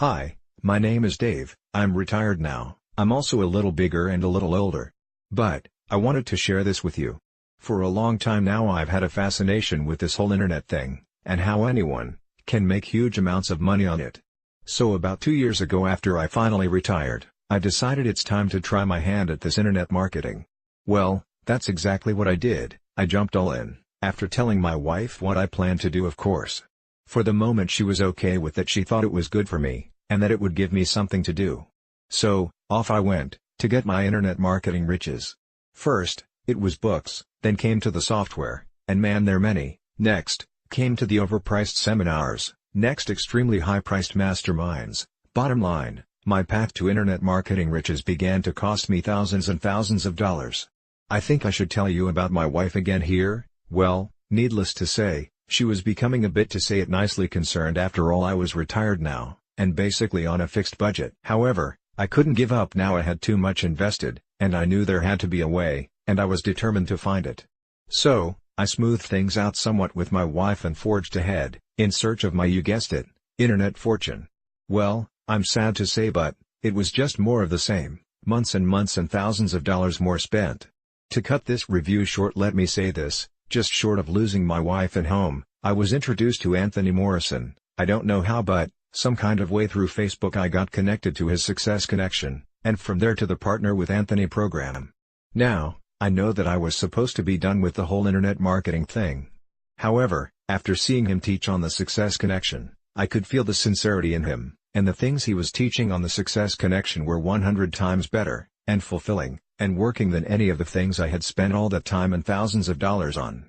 Hi, my name is Dave. I'm retired now. I'm also a little bigger and a little older. But, I wanted to share this with you. For a long time now I've had a fascination with this whole internet thing, and how anyone can make huge amounts of money on it. So about 2 years ago, after I finally retired, I decided it's time to try my hand at this internet marketing. Well, that's exactly what I did. I jumped all in, after telling my wife what I planned to do, of course. For the moment she was okay with it. She thought it was good for me, and that it would give me something to do. So, off I went, to get my internet marketing riches. First, it was books, then came to the software, and man, there many. Next, came to the overpriced seminars, next extremely high-priced masterminds. Bottom line, my path to internet marketing riches began to cost me thousands and thousands of dollars. I think I should tell you about my wife again here. Well, needless to say, she was becoming a bit, to say it nicely, concerned. After all, I was retired now, and basically on a fixed budget. However, I couldn't give up now. I had too much invested, and I knew there had to be a way, and I was determined to find it. So, I smoothed things out somewhat with my wife and forged ahead, in search of my, you guessed it, internet fortune. Well, I'm sad to say, but it was just more of the same, months and months and thousands of dollars more spent. To cut this review short, let me say this: just short of losing my wife and home, I was introduced to Anthony Morrison. I don't know how, but some kind of way through Facebook I got connected to his Success Connection, and from there to the Partner with Anthony program. Now, I know that I was supposed to be done with the whole internet marketing thing. However, after seeing him teach on the Success Connection, I could feel the sincerity in him, and the things he was teaching on the Success Connection were 100 times better, and fulfilling, and working than any of the things I had spent all that time and thousands of dollars on.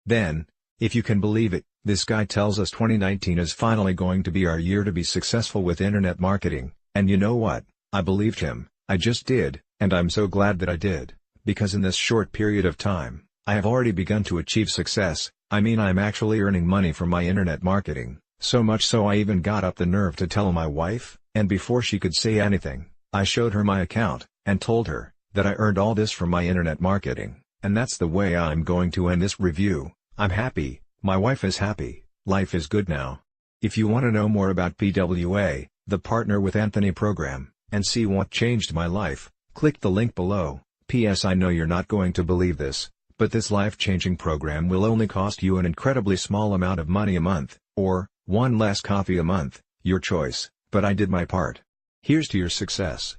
Then, if you can believe it, this guy tells us 2019 is finally going to be our year to be successful with internet marketing, and you know what? I believed him. I just did, and I'm so glad that I did, because in this short period of time, I have already begun to achieve success. I mean, I'm actually earning money from my internet marketing, so much so I even got up the nerve to tell my wife, and before she could say anything, I showed her my account, and told her that I earned all this from my internet marketing. And that's the way I'm going to end this review. I'm happy, my wife is happy, life is good now. If you want to know more about PWA, the Partner with Anthony program, and see what changed my life, click the link below. P.S. I know you're not going to believe this, but this life-changing program will only cost you an incredibly small amount of money a month, or one less coffee a month, your choice, but I did my part. Here's to your success.